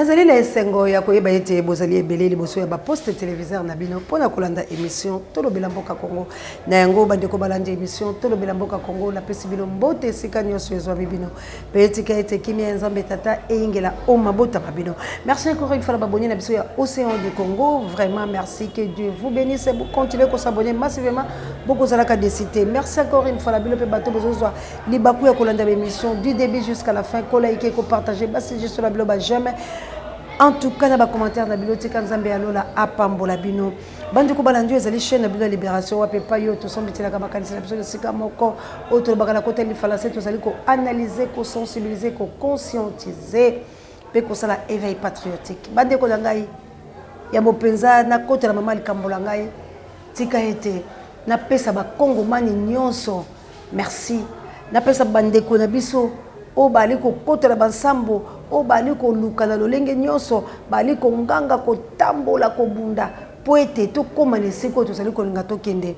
nazali na esengo ya koyeba ete bozali ebele liboso ya baposte téléviseur na bino mpona kolanda émission tolobela mboka Congo na yango bandeko balanda émission tolobela mboka Congo napesi bino mbote esika nyonso ezwami bino mpe etika ete kimia ya nzambe tata eyingela o mabota babino. Merci encore une fois baboni na biso ya Océan du Congo, vraiment merci, que Dieu vous bénisse et vous continuez à s'abonner massivement beaucoup de la décité. Merci encore une fois la bino pe bato bozozwa libaku ya kolanda émission du début jusqu'à la fin, ko like ko partager basi juste la bilo ba jamais. En tout cas, dans les commentaires, dans la bibliothèque, Nzambe alola apambola bino. Bandi ko balandio ezali chaîne na libération wa pepa yo to sombitela ka makanisa na biso sika moko auto bakala côté li falasé to zali ko analyser, ko sensibiliser, ko conscientiser pe ko sala éveil patriotique. Bandi ko ngai ya mopenza na côté la mama likambola ngai tika ete na pesa ba kongomani nyonso. Merci. Na pesa bande ko na biso o bali ko côté la bansambo o bali ko luka na lolenge nyonso bali ko nganga ko tambola ko bunda poete to koma nesiko to sali ko linga to kende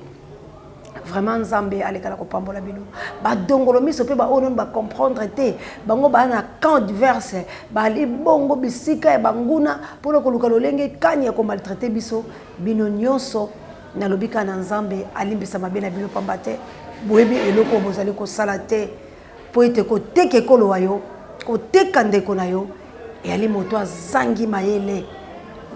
vraiment Nzambe alekala ko pambola bino ba dongolo miso pe ba onon ba comprendre te bango ba na camp diverse bali bongo bisika e banguna pona ko luka lolenge kanya ko maltraiter biso bino nyonso na lobika na Nzambe alimbisa mabena bino pambate boyebi eloko bozali ko salate poete ko teke kolo wayo ko teka ndeko na yo yali moto azangi mayele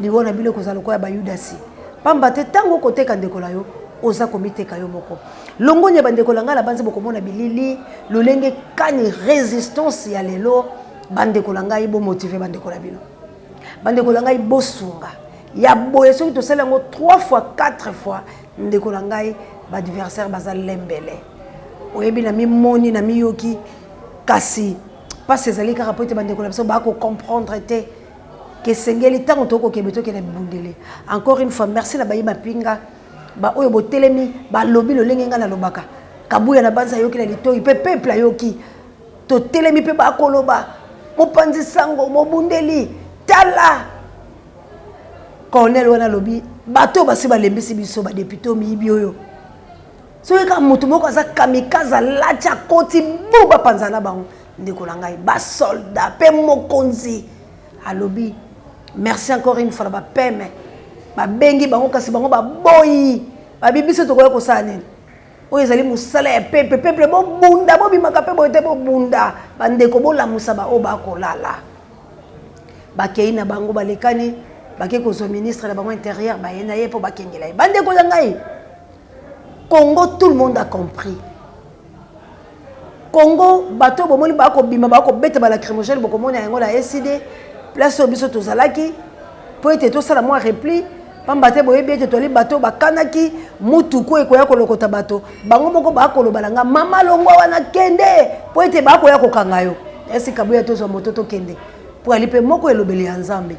liwona bile ko zaloko ya bayudasi pamba te tango ko teka ndeko na yo oza komiteka yo moko longonya bandeko langa la banze bokomona bilili lolenge kani résistance ya lelo bandeko langa ibo motiver bandeko la bino bandeko langa ibo sunga ya boye soki to sala ngo 3 fois 4 fois ndeko langa ba adversaire bazal lembele oyebi na mi moni na mi yoki kasi pas ces alliés car peut-être bande ko ba ko comprendre te que sengeli tango toko kebeto ke na bundele. Encore une fois merci la bayi mapinga ba oyo bo telemi ba lobi lo lenga na lobaka kabuya na banza yoki na litoyi pe peuple yoki to telemi pe ba koloba mo panzi sango mo bundeli tala colonel wana lobi bato basi ba lembisi biso ba député mi bioyo so ka mutu moko za kamikaza lacha koti buba panzana bango ndeko langai ba soldat pe mokonzi alobi merci encore une fois ba peme ba bengi bango kasi bango ba boyi ba bibiso to ko sala nini oyo ezali musala ya pepe bo bunda bo bimaka pe boyete bo bunda ba ndeko bo lamusa ba o ba kolala ba keina bango ba lekani ba ke ko zo ministre na bango intérieur ba yena ye po ba kengela ba ndeko langai Congo, tout le monde a compris. Congo, bateau, bomoni bako bima bako bete ba lacrymogène boko mona yango la SID, place obiso to zalaki, po ete to sala moi repli, pambate boye bete to li bateau ba kanaki, mutuko ekoya ko lokota bateau. Bango moko bako lo balanga mama longwa wana kende, po ete bako ya ko kangayo. Esi kabuya to zo mototo kende. Po alipe moko elobeli ya Nzambe.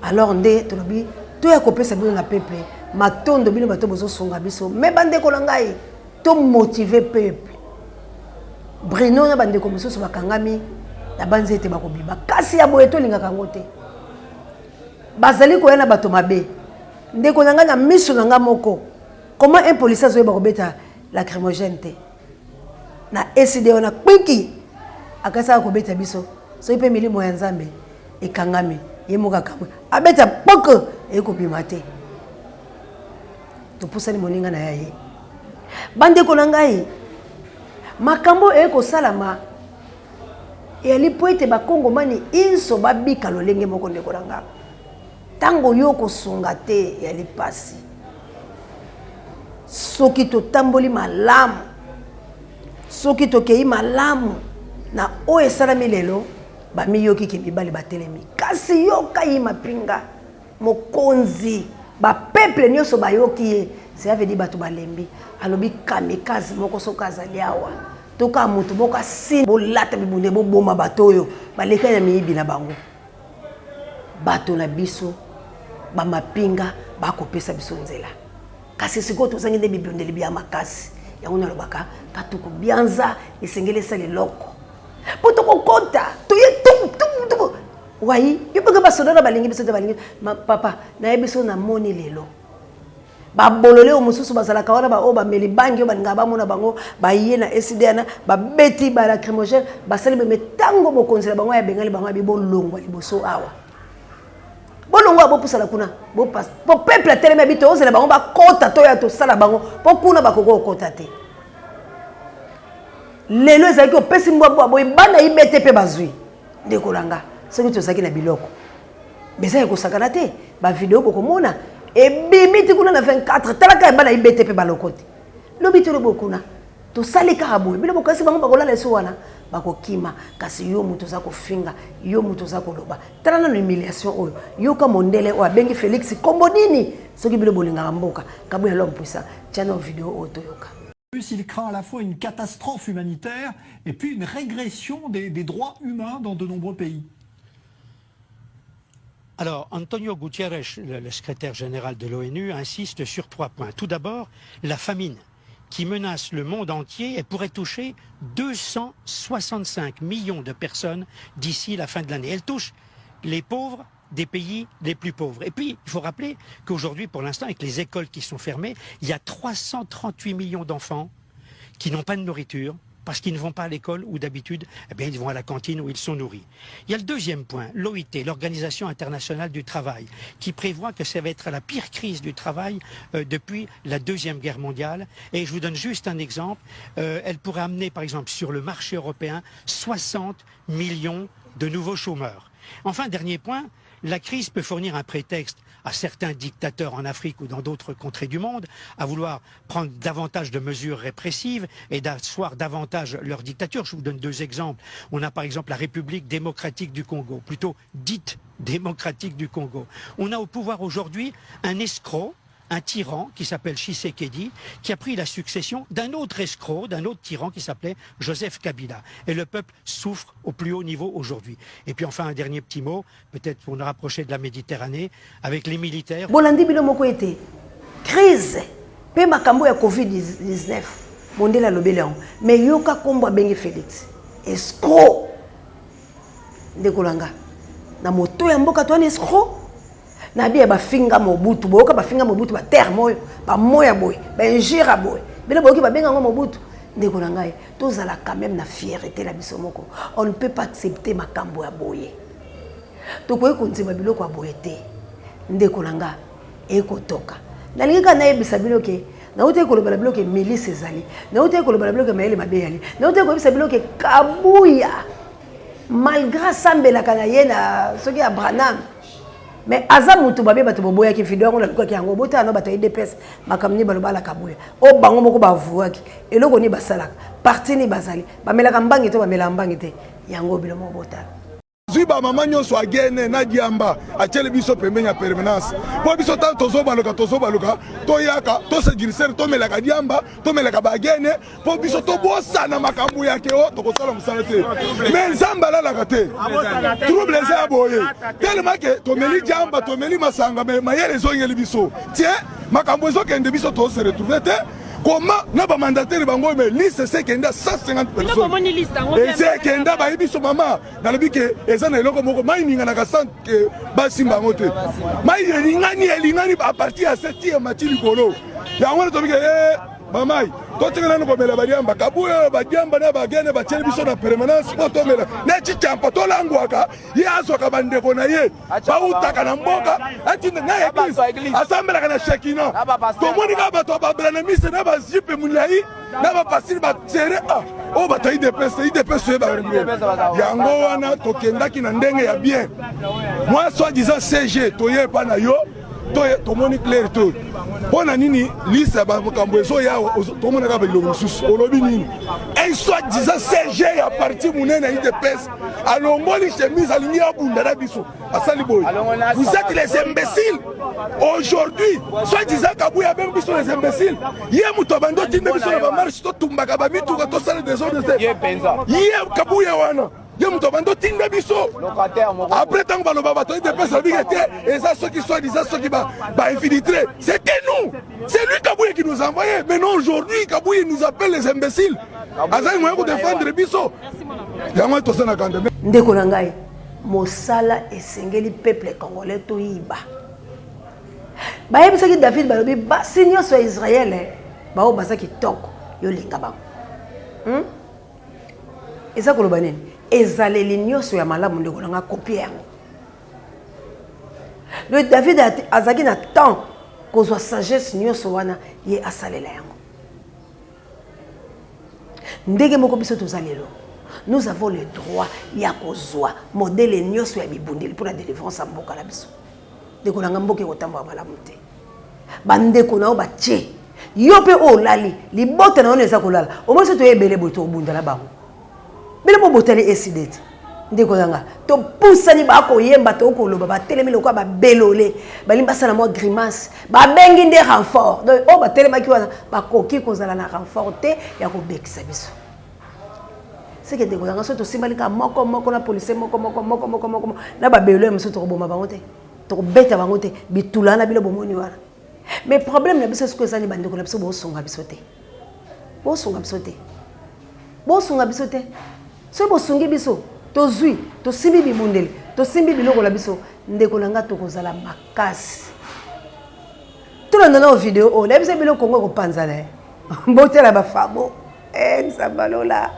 Alors nde to lobi to ya ko pesa bino na peuple. Matondo bino bato bozo songa biso me bande ko langai to motiver peuple Bruno na bande ko mosusu bakangami na banzete bakobiba kasi ya boye to linga kango te bazali ko yana bato mabe ndeko nanga na miso nanga moko comment un policier zo bakobeta lacrymogène te na SID ona kwiki akasa ko beta biso so ipe milimo ya Nzambe ekangami yemoka kamwe abeta poko ekopima te to pusani moninga na yaye bande ko nangai makambo eko salama yali poete ba kongomani inso babika lolenge moko ndeko nanga tango yoko sunga te yali pasi soki to tamboli malamu soki to kei malamu na o esalami lelo ba miyoki ke mibali batelemi kasi yoka yi mapinga mokonzi ba peuple nyonso bayoki ye ça veut dire bato balembi alobi kamikaze moko soka azali awa toka mutu moko asini bolata bibunde boboma bato oyo baleka na miyibi na bango bato na biso bamapinga bakopesa biso nzela kasi sikoyo tozangi nde bibundeli bya makasi yango nalobaka katuku bianza esengeli esala eloko po tokokota toye wayi yopeka basoda na balingi biso te balingi papa na yebiso na moni lelo ba bolole o mususu bazala kawana ba o ba melibangi o ba ngaba mona bango ba yena SDN ba beti ba lacrymogène ba sali me tango bo konzela bango ya bengali bango bi bolongwa liboso awa bolongwa bo pusala kuna bo pas po peuple telema bito ozela bango ba kota to ya to sala bango po kuna ba koko kota te lelo ezaki opesi mbwa boy bana ibete pe bazui ndekolanga soki tozaki na biloko beza ya kosakana te ba video bokomona e bimiti kuna na 24 talaka bana ibete pe balokoti lobi to bokuna to salika haboy bilo bokasi bango bakolala eso wana bakokima kasi yo muto za kofinga yo muto za koloba tala na humiliation oyo yo ka mondele o abengi Félix kombo nini soki bilo bolinga mboka kabu ya l'homme puissant tiana video oyo yoka. Il craint à la fois une catastrophe humanitaire et puis une régression des droits humains dans de nombreux pays. Alors, Antonio Guterres, le secrétaire général de l'ONU, insiste sur 3 points. Tout d'abord, la famine qui menace le monde entier et pourrait toucher 265 millions de personnes d'ici la fin de l'année. Elle touche les pauvres des pays les plus pauvres. Et puis, il faut rappeler qu'aujourd'hui, pour l'instant, avec les écoles qui sont fermées, il y a 338 millions d'enfants qui n'ont pas de nourriture parce qu'ils ne vont pas à l'école où d'habitude, eh bien, ils vont à la cantine où ils sont nourris. Il y a le deuxième point, l'OIT, l'Organisation internationale du travail, qui prévoit que ça va être la pire crise du travail depuis la Deuxième Guerre mondiale. Et je vous donne juste un exemple. Elle pourrait amener, par exemple, sur le marché européen, 60 millions de nouveaux chômeurs. Enfin, dernier point, la crise peut fournir un prétexte à certains dictateurs en Afrique ou dans d'autres contrées du monde à vouloir prendre davantage de mesures répressives et d'asseoir davantage leur dictature. Je vous donne 2 exemples. On a par exemple la République démocratique du Congo, plutôt dite démocratique du Congo. On a au pouvoir aujourd'hui un escroc, un tyran qui s'appelle Tshisekedi, qui a pris la succession d'un autre escroc, d'un autre tyran qui s'appelait Joseph Kabila. Et le peuple souffre au plus haut niveau aujourd'hui. Et puis enfin, un dernier petit mot, peut-être pour nous rapprocher de la Méditerranée, avec les militaires. Bolandi bilo moko ete crise pe makambo ya Covid-19 mondela lobeleon mais yoka kombo bengi Félix escroc ndekolanga na moto ya mboka to escroc na bia ba finga mobutu boka ba finga mobutu ba terre moyo ba moya boy ba injira boy bela boki ba benga ngo mobutu ndeko na ngai tozala quand même na fierté la biso moko on ne peut pas accepter makambo ya boye to ko ekonzima biloko ya boye te ndeko na nga ekotoka nalingi kana yebisa biloke na uté ko lobala biloke milice ezali na uté ko lobala biloke mayele mabe yali na uté ko yebisa biloke kabuya malgré sambela kana yena soki ya Branham. Mais aza mutu babe bato boboya ki video ngo laluka ki yango bota no bato IDPS makamni balobala kabuya o bango moko bavuaki eloko ni basalaka parti ni bazali bamelaka mbangi to bamela mbangi te yango bilomo bota Ziba mama nyonso agene na diamba achele biso pembeni ya permanence po biso tant tozo baluka to yaka to se dirigeur to melaka diamba to melaka bagene po biso to bosa na makambu yake o to kosala musala te mais nzamba la kate trouble za boye tellement que to meli diamba to meli masanga mais mayele zongeli biso tiens makambu zo kende biso to se retrouver te. Comment n'a pas mandataire bango mais liste c'est qu'il y a 150 personnes. Et c'est qu'il y a ba biso mama dans le but que ezana eloko moko mai ninga na kasant que basi bango te. Mai elingani à partir à 7e match likolo. Ya ngona to bike mamai to tingana no komela badiamba kabuyo badiamba na bagene ba chele biso na permanence po to mela na chichampa to langwaka ye azoka bandeko na ye ba utaka na mboka ati na église assemblée kana shekina to moni ka bato ba brana mise na ba jipe mulai na ba pasir ba tere o ba tayi de peste ba yango wana to kendaki na ndenge ya bien moi soit disant CG to ye pa na yo to moni clair to pona nini liste ba makambo ezo ya to mona ka biloko mususu olobi nini un soit disant CG ya parti munene IDPS alongoli chemise alingi abunda na biso asali boy vous êtes les imbéciles aujourd'hui soit disant kabuya ben biso les imbéciles ye muto bando tinde biso na ba marche to tumbaka ba mituka to sala des ordres ye kabuya wana ye muto bando tinde biso après tant baloba bato IDPS abigete et ça ceux qui sont disant ceux qui ba infiltré c'était nous c'est lui Kabouye qui nous a envoyé mais non aujourd'hui Kabouye nous appelle les imbéciles azali moyen pour défendre biso yango to sana kande ndeko na ngai mosala esengeli peuple congolais to yiba bayebisaki David balobi basi nyonso ya Israël bao baza kitoko yo linga bango eza koloba nini ezaleli nyonso ya malamu ndeko nanga kopie yango le David azaki na temps kozwa sagesse nyonso wana ye asalela yango ndenge moko biso tozalelo nous avons le droit ya kozwa modèle nyonso ya bibundeli pour la délivrance ya mboka na biso ndeko nanga mboka kotambola malamu te bandeko nao batie yo pe olali libota na ono eza kolala omoi so toyebele boye tobundala bango bele mo botali esidete ndeko nanga topusani bakoyemba tokoloba batelemi lokola babelole balimbi basala mwa grimace babengi nde renfort donc oyo batelemaki wana bakoki kozala na renfort te ya kobekisa biso seke ndeko nanga so tosimbalika moko na policier moko na babelole mosusu tokoboma bango te tokobeta bango te bitula na bilo bomoni wana mais problème na biso siko ezali bandeko na biso bosunga biso te so bosungi biso tozwi tosimbi bibundeli tosimbi biloko na biso ndeko na nga tokozala makasi tolanda na video oyo na biso biloko kongo kopanzana mbotela bafabo nzambalola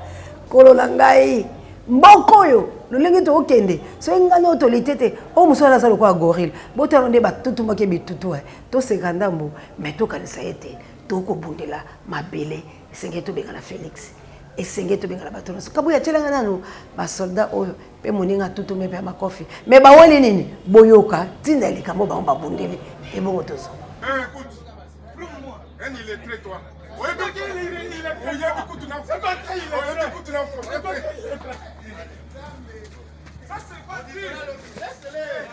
kolo na ngai mboko oyo lolenge tokokende so engana oyo tolite oyo mosu wana aza lokola gorille botala nde batutumaki bitutu toseka ndambo me tokanisa ye te tokobundela mabele esengeli tobengana Félix esengeli tobengana bato nyonso kabuya atielanga nano basoldat oyo mpe moninga tutume mpe ya makofi me baweli nini boyoka ntinda likambo bango babundeli ebongo tozo Ça c'est pas dit. Laisse-les.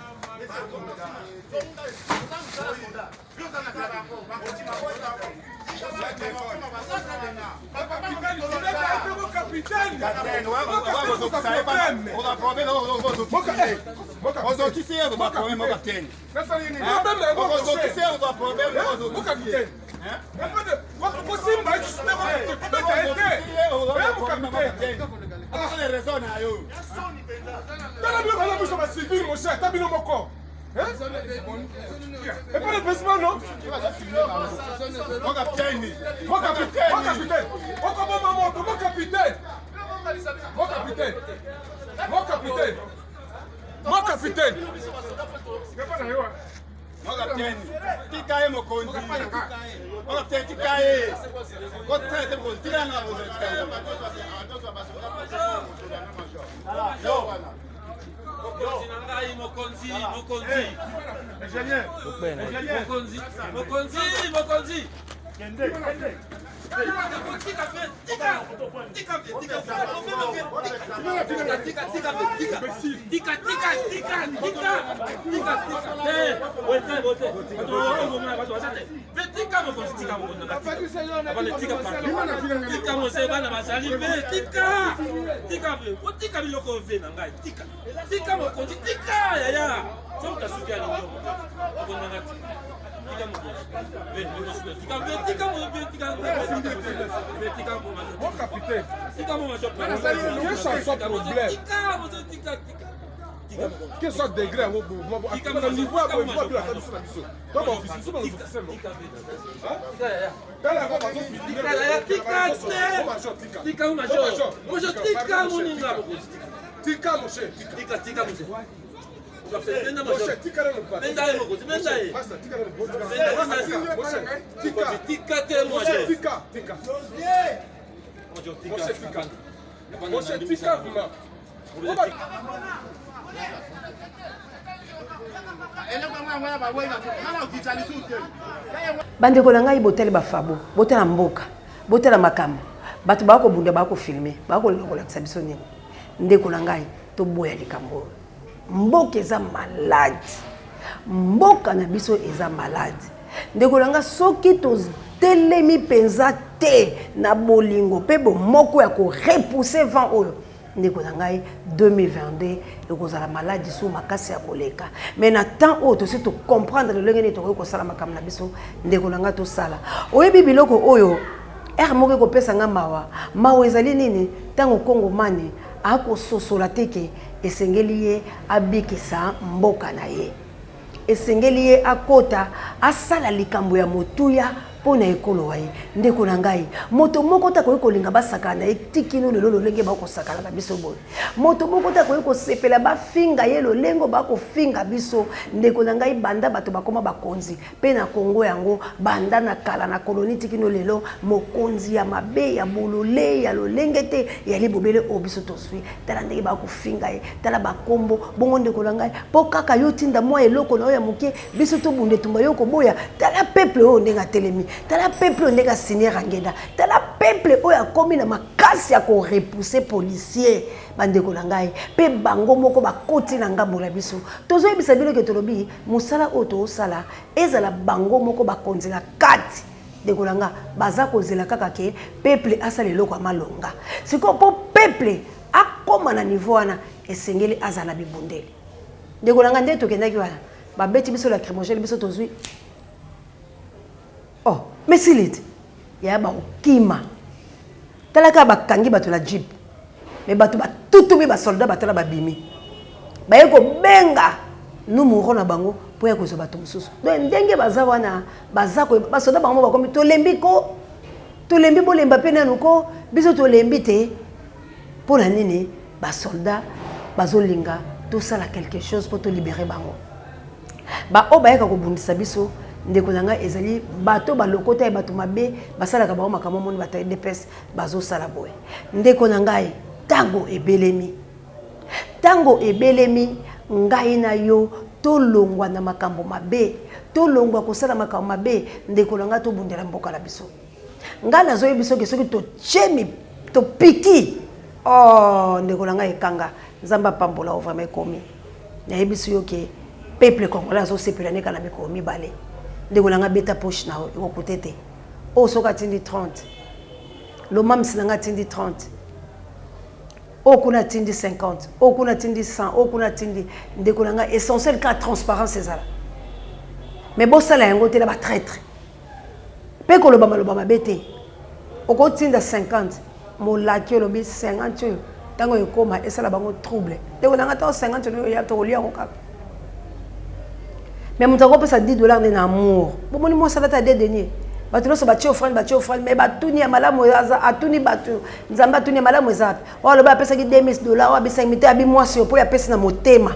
Quel soit degré bandeko na ngai botele bafabo botela mboka botela makambo bato bakobunda bakofilme bakolakisa biso nini ndeko na ngai toboya likambo mboka eza malade mboka na biso eza malade ndeko na ngai soki totelemi penza te na bolingo mpe bomoko ya korepousser vent oyo ndeko na ngai 2022 ekozala maladi so makasi ya koleka mais na temps oyo tosi tocomprendre lolenge nini tokoki kosala makambo na biso ndeko na ngai tosala oyebi biloko oyo ere moko ekopesa nga mawa ezali nini ntango kongomani akososola te ke esengeli ye abikisa mboka na ye esengeli ye akota asala likambo ya motuya pona ekolo waye ndeko na ngai moto moko ta ko kolinga basakana etikino lelo lolenge ba ko sakana na biso boy moto moko ta ko sepela ba finga ye lolengo ba ko finga biso ndeko na ngai banda bato bakoma bakonzi pe na Kongo yango banda na kala na koloni tikino lelo mokonzi ya mabe ya bolole ya lolenge te ya libobele obiso tosui tala ndenge ba ko finga ye tala bakombo bongo ndeko na ngai po kaka yo tinda mwa eloko na yo ya moke biso to bunde tumba yo ko boya tala peuple o ndenga telemi tala peuple ndeka signer rangeda tala peuple oya komi na makasi ya ko repousser policier bandeko na ngai pe bango moko bakoti na ngambo na biso tozo yebisa bino ke tolobi musala oto osala ezala bango moko bakonzela kati ndeko na nga baza kozela kaka ke peuple asala eloko malonga siko po peuple akoma na niveau wana esengeli azala bibundeli ndeko na nga nde tokendaki wana babeti biso la lacrymogène biso tozwi. Oh, mais s'il est, il y a un kima. Talaka bakangi bato la jeep. Mais bato ba tout ba soldat bato la babimi. Ba yeko benga nous mourons na bango pour ya ko zo bato mususu. Donc ndenge baza wana baza ko ba soldat bango ba komi to lembi ko to lembi bo lemba pena nuko biso to lembi te pour la nini ba soldat bazolinga tout ça la quelque chose pour te libérer bango. Ba o ba yeka ko bundisa biso ndeko nanga ezali bato balokota bato mabe basala ka ba makambo moni bato DPS bazo sala boye ndeko nanga tango ebelemi ngai na yo tolongwa na makambo mabe tolongwa kosala makambo mabe ndeko nanga to bundela mboka la biso ngana zo yebiso ke soki to chemi to piki oh ndeko nanga ekanga nzamba pambola vraiment komi na yebiso yo ke peuple congolais zo sepelane kana mikomi balé ndeko nanga beta poche na yo kotete o soka tindi 30 lo mam sinanga tindi 30 o kuna tindi 50 o kuna tindi 100 o kuna tindi ndeko nanga essentiel ka transparence ezala mais bo sala yango te la ba traître pe ko lo bama bete o ko tinda 50 mo laki lo bi 50 tango ekoma esala bango trouble ndeko nanga ta 50 no ya to lia ko kaka. Mais mon tango peut ça $10 en amour. Bon mon moi ça va t'aider denier. Batuno so batio offrande mais batuni ya malamu atuni batu. Nzamba tuni ya malamu ezap. O lo ba pesa ki $2000 o abisa imité abi moi si po ya pesa na motema.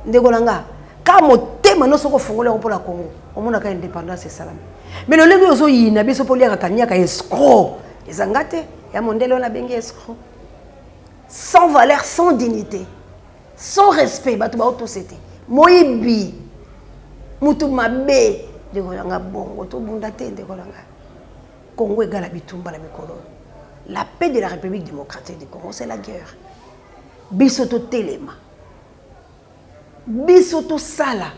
Ndeko nanga. Ka motema no soko fongola ko la Congo. Omona ka indépendance salami. Mais le lengo zo yina biso po lia kanya ka escroc. Ezangate ya mondele on a bengi escroc. Sans valeur, sans dignité. Sans respect batu ba autocité. Moyibi mutu mabe ndeko nanga bongo to bunda te ndeko nanga Congo égale bitumba la mikolo. La paix de la République démocratique du Congo c'est la guerre. Bisoto telema. Bisoto sala.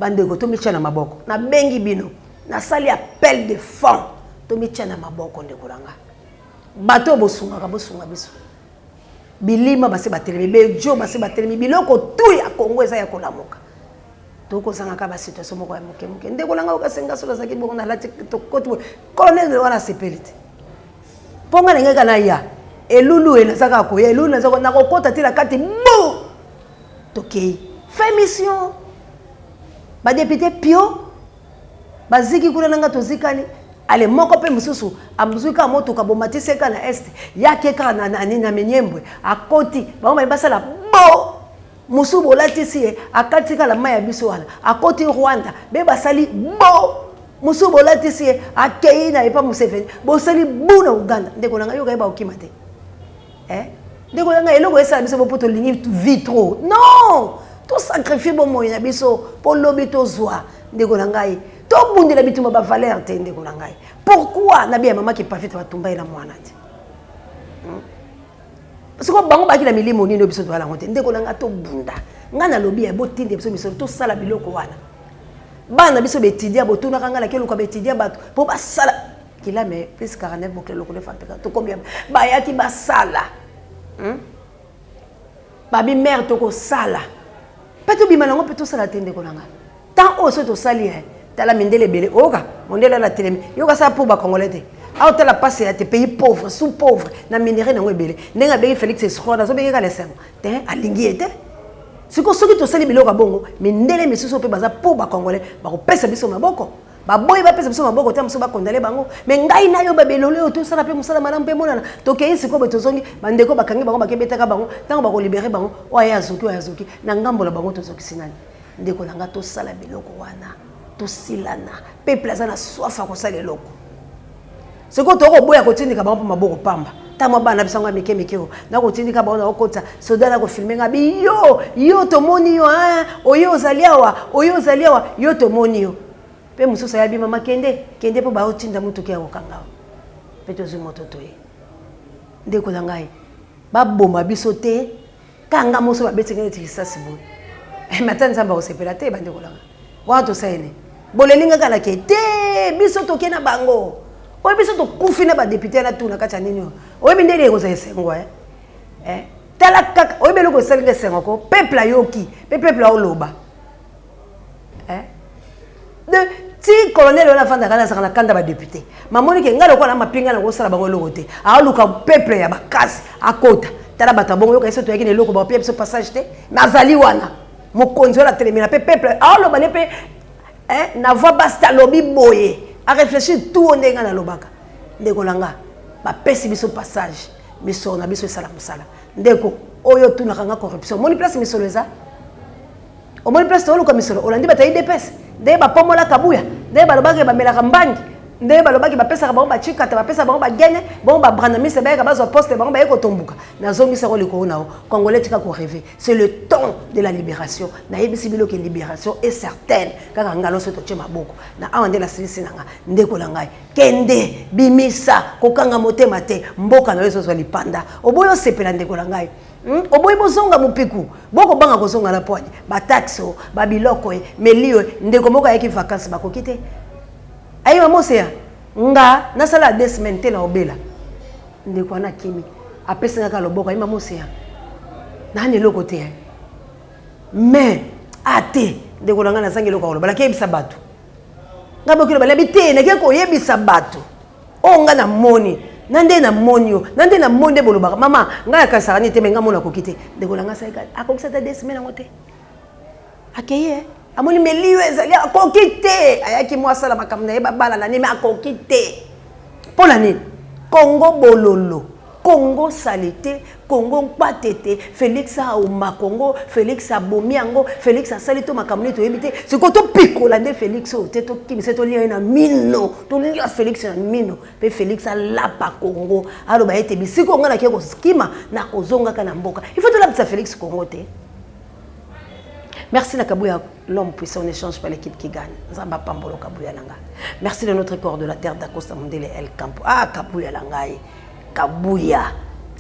Bandeko to micha na maboko. Na bengi bino. Na sali appel de fonds. To micha na maboko ndeko nanga. Bato bosunga biso. Bilima base batelemi bejo base batelemi biloko tu ya Congo eza ya kolamuka. Toko sanga ba situation moko ya moke ndeko nanga okasenga sola zaki bongo na lati to kotu colonel de wana sepelite ponga ngeka na ya elulu ena saka ko ya elulu na saka na kokota tila kati bo tokei fait mission ba député pio baziki kuna nanga tozikani ale moko pe mususu amzuka moto ka bomatise kana est yake kana na menyembwe akoti ba basala bo musubo latisi akatika la maya biso wana akoti Rwanda be basali bo musubo latisi akei na epa Museveni bo sali buna Uganda ndeko nanga yoka eba okimate ndeko nanga eloko esa biso bo poto lingi vitro non to sacrifier bo moyo na biso po lobi to zwa ndeko nanga to bundela bituma ba valeur te ndeko nanga pourquoi na bien maman qui parfait va tomber na mwana te parce que bango baki na milimo nino biso to ala ngote ndeko nanga to bunda ngana lobi ya botinde biso to sala biloko wana bana biso betidia botuna kanga la kelo ka betidia bato po basala kila mais plus 49 bokle loko le fanteka to combien ba yaki basala babi mère to ko sala peto bima nango peto sala tende ko nanga tant o so to sali tala mindele bele oka mondele la télé yoka sa pour ba congolais te a la passe à tes pays pauvres, sous-pauvres, na minéré na ngwebele. Nenga begi Félix Escroc, na zo begi ka lesem. Te alingi ete. siko soki to sali biloko bongo mais ndele misusu pe baza po ba congolais ba ko pesa biso maboko ba boy ba pesa biso maboko te muso ba kondale bango mais ngai na yo ba belole o to sala pe musala malamu pe monana to kei siko be to zongi bandeko bakangi bango ba kebetaka bango tango ba ko libérer bango o ya zoki na ngambola bango to zoki sinani ndeko nanga to sala biloko wana to silana peuple azana soif ko sala eloko siko to ko boya ko tindika bango po maboko pamba tamo bana bisango mike na ko tindika bango na okota soda na ko filmer ngabi yo to moni yo oyo zaliawa yo to moni yo pe mususa ya bi mama kende po ba otinda mutu ke akokanga pe to zu moto to ye ndeko na ngai ba boma biso te kanga moso ba betengene tikisasi bo matani nzamba osepela te ba ndeko langa wato saene bolelinga kana ke te biso to ke na bango oye biso to kufi na ba député na tuna kati nini oye bindele ko za esengo tala kaka oye beloko salinga esengo ko peuple ayoki peuple oloba de ti colonel on a fanda kana sakana kanda ba député mamoni ke ngalo ko na mapinga na ko sala bango lokote a luka peuple ya bakasi akota tala bata bongo yoka eso to yakine loko ba peuple so passage te nazali wana mokonzi la telemina peuple a loba ne pe na voix basta lobi boye a réfléchir tout on ndenga na lobaka ndeko langa ba pesi biso passage biso na biso sala musala ndeko oyo tuna kanga corruption moni place misolo eza o moni place to luka misolo olandi batayi depese nde bapomola kabuya nde balobaki bamelaka mbangi nde balobaki bapesaka bango bachikata bapesa bango bagene bango babrandamise bayeka bazwa poste bango baye kotombuka nazongisa ko likolo nao congolais tika ko rêver c'est le temps de la libération na yebisi bilo ke libération est certaine kaka ngalo so to tche maboko na awa nde la silisi nanga ndeko la ngai kende bimisa kokanga motema te mboka na yeso so lipanda oboyo sepela ndeko la ngai oboyi bozonga mupiku boko banga kozonga na poigne ba taxo ba biloko melio ndeko moko ayeki vacances bakokite ayi mamosea nga nasala 2 semaines te na obela ndeko na kimi apesinga ka loboko ayi mamosea nani loko te mais ate ndeko nga na sangi loko loba la kebisa bato ngabo kilo bala bite na ke ko yebisa bato o nga na moni nande na monio nande na monde bolobaka mama nga ka sarani te menga mona kokite ndeko nga sa akokisa ta 2 semaines ngote akeye amoni melio ezali akokite ayaki mwasala makamna ye babala na nime akokite pona nini Congo bololo Congo salite Congo patete Félix auma Congo Félix abomiango Félix asalito makamni to yebite siko to pikola nde Félix o te to kimse to lia na mino to lia Félix na mino pe Félix alapa Congo aloba ete bisiko ngana ke ko skima na kozonga kana mboka il faut to lapsa Félix Congo te. Merci Nakabuya, l'homme puissant, on échange par l'équipe qui gagne. Zamba Pambolo Kabuya Langa. Merci de notre corps de la terre d'Acosta Mondele El Campo. Ah, Kabuya Langai. Kabuya.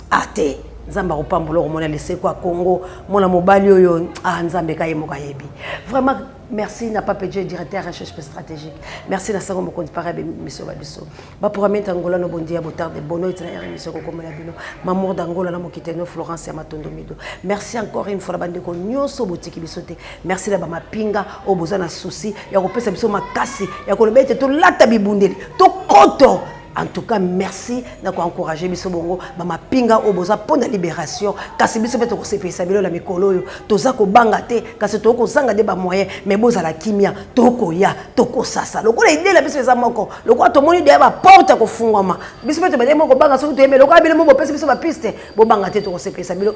Ate. Zamba Pambolo, on a laissé quoi Congo. Mon amobali yo. Ah, Nzambe Kaye Mokayebi. Vraiment, merci n'a pas payé directeur recherche stratégique. Merci na sango mokonzi parabe monsieur Babiso. Ba pour mettre Angola no bondia botar de bono itana émission ko komela bino. Mamour d'Angola na mokiteno Florence ya Matondo Mido. Merci encore une fois la bande ko nyoso botiki bisote. Merci la ba mapinga o bozana souci ya ko pesa biso makasi ya ko lobete to lata bibundeli. To koto. En tout cas, merci d'avoir encouragé biso bongo mama pinga oboza pour la libération kasi biso beto ko sepesa bilo la mikolo yo toza ko banga te kasi to ko zanga de ba moyen mais boza la kimia to ko ya to ko sasa lokola ide la biso za moko lokola to moni de ba porte ko fungwama biso beto ba de moko banga so to yeme lokola bilo mo pesa biso ba piste bo banga te to ko sepesa bilo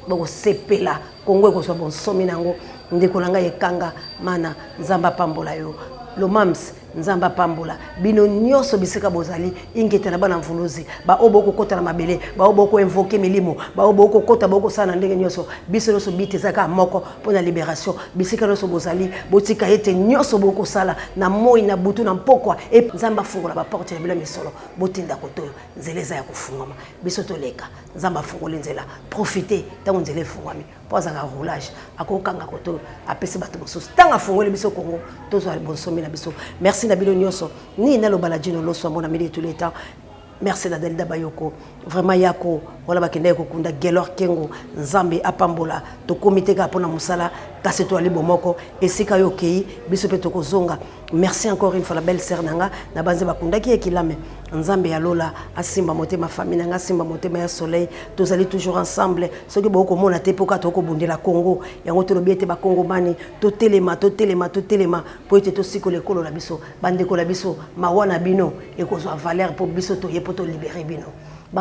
bo sepela Congo ko so bon somi nango ndeko langa ekanga mana nzamba pambola yo lo mams nzamba pambola bino nyoso bisika bozali ingete na bana mvuluzi ba oboko kota na mabele ba oboko invoquer milimo ba oboko kota boko sana ndenge nyoso biso nyoso bite zaka moko pour la libération bisika nyoso bozali botika ete nyoso boko sala na moi na butu na mpokwa e nzamba fungola ba porte ya bila misolo botinda kotoyo nzeleza ya kufungama biso toleka nzamba fungola nzela profiter tango nzele fungwami poza nga roulage akokanga kotoyo apesi bato mosusu tanga fungole biso Congo tozo bonsomi na biso merci na bilo nyonso ni na lo baladino loso mona midi tous les temps. Merci la Delda Bayoko vraiment yako wala bakende ko kunda Gelor Kengo Nzambe apambola to comité ka pona musala kasi to ali bomoko esika yo kei biso pe tokozonga. Merci encore une fois la belle sœur nanga na banze bakundaki ekilame nzambe ya lola asimba motema famille nanga simba motema ya soleil tozali toujours ensemble soki boko mona te poka toko bundela Congo yango to lobiete ba Congo mani to telema po ete to sikole kolo la biso bande ko la biso mawana bino ekozwa valeur pour biso to yepo to libérer bino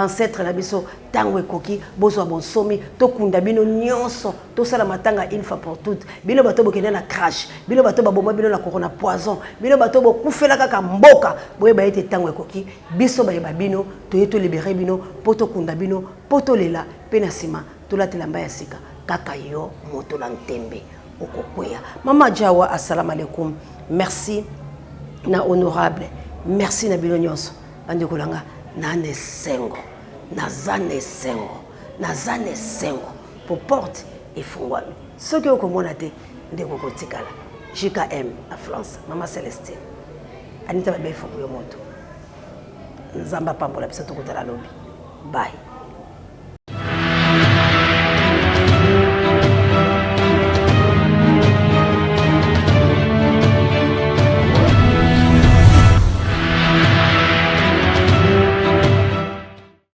ancêtre na biso tango ekoki bozwa bonsomi to kunda bino nyonso to sala matanga une fois pour toutes bino bato bokende na crash bino bato baboma bino na corona poison bino bato bokufela kaka mboka boye ba ete tango ekoki biso ba yeba bino to yeto libérer bino poto kunda bino poto lela pena sima to la telamba ya sika kaka yo moto na ntembe okokwea mama Jawa assalamu alaikum merci na honorable merci na bino nyonso ande kolanga Nane sengo, nazane sengo, pour porte et fungwami. Ce que vous monate de Gogotikala, JKM à France, Maman Célestine, Anita Babé Fokuyomoto, Nzamba Pambola, Pisatokota la lobby. Bye.